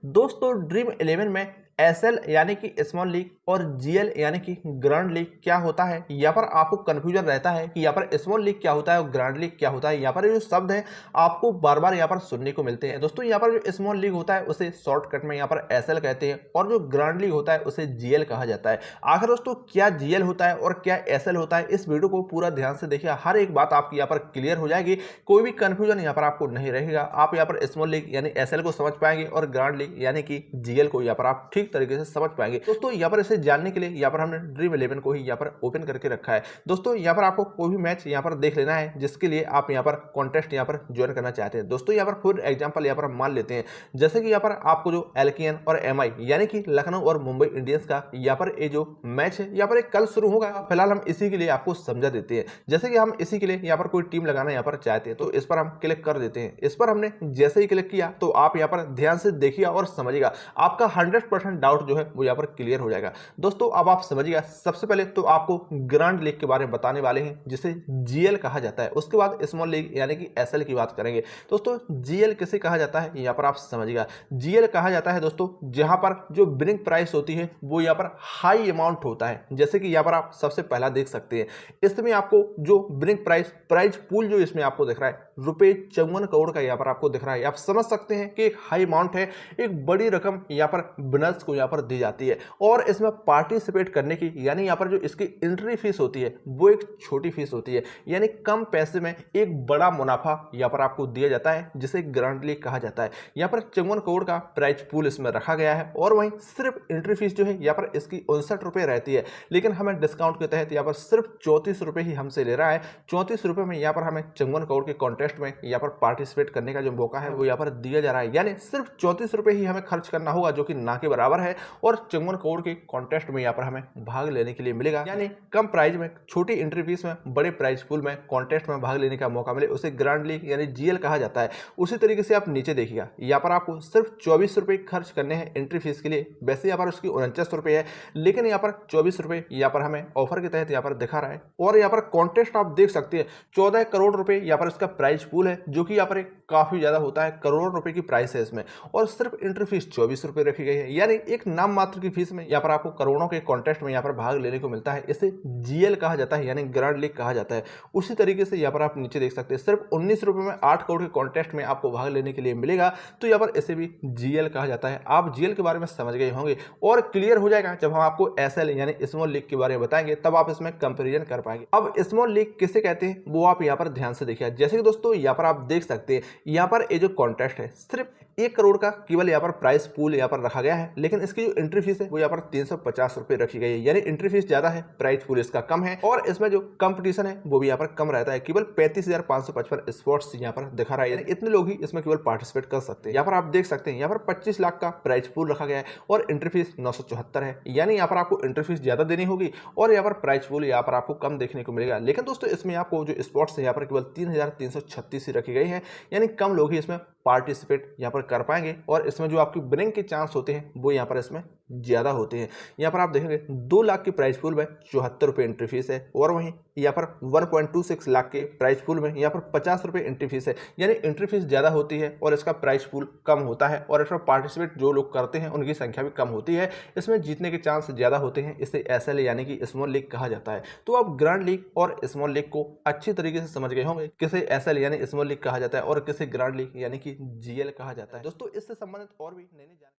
दोस्तों ड्रीम 11 में एसएल यानी कि स्मॉल लीग और जीएल यानी कि ग्रैंड लीग क्या होता है, यहाँ पर आपको कंफ्यूजन रहता है कि यहाँ पर स्मॉल लीग क्या होता है और ग्रैंड लीग क्या होता है। यहाँ पर जो शब्द हैं आपको बार बार यहाँ पर सुनने को मिलते हैं। दोस्तों यहाँ पर जो स्मॉल लीग होता है उसे शॉर्टकट में यहाँ पर एसएल कहते हैं और जो ग्रैंड लीग होता है उसे जीएल कहा जाता है। आखिर दोस्तों क्या जीएल होता है और क्या एसएल होता है, इस वीडियो को पूरा ध्यान से देखिए, हर एक बात आपकी यहाँ पर क्लियर हो जाएगी, कोई भी कंफ्यूजन यहाँ पर आपको नहीं रहेगा। आप यहाँ पर स्मॉल लीग यानी एसएल को समझ पाएंगे और ग्रैंड लीग यानी कि जीएल को यहाँ पर आप ठीक तरीके से समझ पाएंगे। दोस्तों यहाँ पर इसे जानने के लिए यहाँ पर हमने ड्रीम 11 को ही यहाँ पर ओपन करके रखा है। दोस्तों यहाँ पर आपको कोई भी मैच यहाँ पर देख लेना है जिसके लिए आप यहाँ पर कॉन्टेस्ट यहाँ पर ज्वाइन करना चाहते हैं। दोस्तों यहाँ पर फॉर एग्जांपल यहाँ पर हम मान लेते हैं जैसे कि यहाँ पर आपको जो एलकेएन और एमआई यानी कि लखनऊ और मुंबई इंडियंस का यहाँ पर ये जो मैच है यहाँ पर एक कल शुरू होगा। फिलहाल हम इसी के लिए आपको समझा देते हैं। जैसे कि हम इसी के लिए यहाँ पर कोई टीम लगाना यहाँ पर चाहते हैं तो इस पर हम क्लिक कर देते हैं। इस पर हमने जैसे ही क्लिक किया तो आप यहाँ पर ध्यान से देखिए और समझिएगा, आपका 100% डाउट जो है वो यहाँ पर क्लियर हो जाएगा। दोस्तों अब आप समझिएगा, सबसे पहले तो आपको ग्रैंड लीग के बारे में बताने वाले हैं जिसे जीएल कहा जाता है। उसके बाद स्मॉल लीग यानी कि एसएल की बात करेंगे। दोस्तों जीएल किसे कहा जाता है यहाँ पर आप समझिएगा, जीएल कहा जाता है दोस्तों जहां पर जो विनिंग प्राइस होती है वो यहाँ पर हाई अमाउंट होता है। जैसे कि यहाँ पर आप सबसे पहला देख सकते हैं, इसमें आपको जो विनिंग प्राइस पूल जो इसमें आपको दिख रहा है ₹54 करोड़ का यहाँ पर आपको दिख रहा है। आप समझ सकते हैं कि एक हाई अमाउंट है, एक बड़ी रकम यहाँ पर विनर्स को यहाँ पर दी जाती है और इसमें पार्टिसिपेट करने की यानी यहाँ पर जो इसकी एंट्री फीस होती है वो एक छोटी फीस होती है, यानी कम पैसे में एक बड़ा मुनाफा यहाँ पर आपको दिया जाता है जिसे ग्रैंड लीग कहा जाता है। यहाँ पर 54 करोड़ का प्राइज पूल इसमें रखा गया है और वहीं सिर्फ एंट्री फीस जो है यहाँ पर इसकी 59 रुपये रहती है, लेकिन हमें डिस्काउंट के तहत यहाँ पर सिर्फ 34 रुपये ही हमसे ले रहा है। 34 रुपये में यहाँ पर हमें 54 करोड़ के कॉन्टेस्ट में यहाँ पर पार्टिसिपेट करने का जो मौका है वो यहाँ पर दिया जा रहा है, यानी सिर्फ 34 रुपये ही हमें खर्च करना होगा जो कि ना के बराबर है और 54 करोड़ के कॉन्टेस्ट में यहाँ पर हमें भाग लेने के लिए मिलेगा। यानी कम प्राइस में, छोटी एंट्री फीस में, बड़े प्राइस पूल में कॉन्टेस्ट में भाग लेने का मौका मिले, उसे ग्रैंड लीग यानी जीएल कहा जाता है। उसी तरीके से आप नीचे देखिएगा, यहाँ पर आपको सिर्फ 24 रुपये खर्च करने हैं एंट्री फीस के लिए। वैसे यहाँ पर उसकी 49 रुपये है, लेकिन यहाँ पर 24 रुपये यहाँ पर हमें ऑफर के तहत यहाँ पर दिखा रहा है। और यहाँ पर कॉन्टेस्ट आप देख सकते हैं 14 करोड़ रुपये यहाँ पर इसका प्राइस पूल है जो कि यहाँ पर काफी ज्यादा होता है, करोड़ रुपए की प्राइस है इसमें और सिर्फ एंट्री फीस 24 रुपये रखी गई है, यानी एक नाम मात्र की फीस में यहाँ पर आपको करोड़ों के कॉन्टेस्ट में यहाँ पर भाग लेने को मिलता है। इसे जीएल कहा जाता है यानी ग्रैंड लीग कहा जाता है। उसी तरीके से यहाँ पर आप नीचे देख सकते हैं सिर्फ 19 रुपये में 8 करोड़ के कॉन्टेस्ट में आपको भाग लेने के लिए मिलेगा, तो यहाँ पर इसे भी जीएल कहा जाता है। आप जीएल के बारे में समझ गए होंगे और क्लियर हो जाएगा जब हम आपको एसएल यानी स्मॉल लीग के बारे में बताएंगे, तब आप इसमें कंपेरिजन कर पाएंगे। अब स्मॉल लीग किसे कहते हैं वो आप यहाँ पर ध्यान से देखिए। जैसे कि दोस्तों यहाँ पर आप देख सकते हैं, यहाँ पर ये जो कॉन्टेस्ट है सिर्फ 1 करोड़ का केवल यहाँ पर प्राइस पूल यहाँ पर रखा गया है, लेकिन इसकी जो एंट्री फीस है वो यहाँ पर 350 रुपये रखी गई है, यानी एंट्री फीस ज्यादा है, प्राइस पूल इसका कम है और इसमें जो कंपटीशन है वो भी यहाँ पर कम रहता है। केवल 35,555 स्पॉट्स यहाँ पर दिखा रहा है, यानी इतने लोग ही इसमें केवल पार्टिसिपेट कर सकते हैं। यहाँ पर आप देख सकते हैं यहाँ पर 25 लाख का प्राइस पूल रखा गया है और एंट्री फीस 974 है, यानी यहाँ पर आपको एंट्री फीस ज्यादा देनी होगी और यहाँ पर प्राइस पूल यहाँ पर आपको कम देखने को मिलेगा। लेकिन दोस्तों इसमें आपको जो स्पॉट्स है यहाँ पर केवल 3,336 ही रखी गई है, यानी कम लोग ही इसमें पार्टिसिपेट यहाँ पर कर पाएंगे और इसमें जो आपकी विनिंग के चांस होते हैं वो यहाँ पर इसमें ज़्यादा होते हैं। यहाँ पर आप देखेंगे 2 लाख की प्राइस पूल में 74 रुपये एंट्री फीस है और वहीं यहाँ पर 1.26 लाख के प्राइस पूल में यहाँ पर 50 रुपये एंट्री फीस है, यानी एंट्री फीस ज़्यादा होती है और इसका प्राइस पूल कम होता है और इसमें पार्टिसिपेट जो लोग करते हैं उनकी संख्या भी कम होती है, इसमें जीतने के चांस ज़्यादा होते हैं। इसे एसएल यानी कि स्मॉल लीग कहा जाता है। तो आप ग्रैंड लीग और स्मॉल लीग को अच्छी तरीके से समझ गए होंगे, किसे एसएल यानी स्मॉल लीग कहा जाता है और किसे ग्रैंड लीग यानी कि जीएल कहा जाता है। दोस्तों इससे संबंधित और भी नई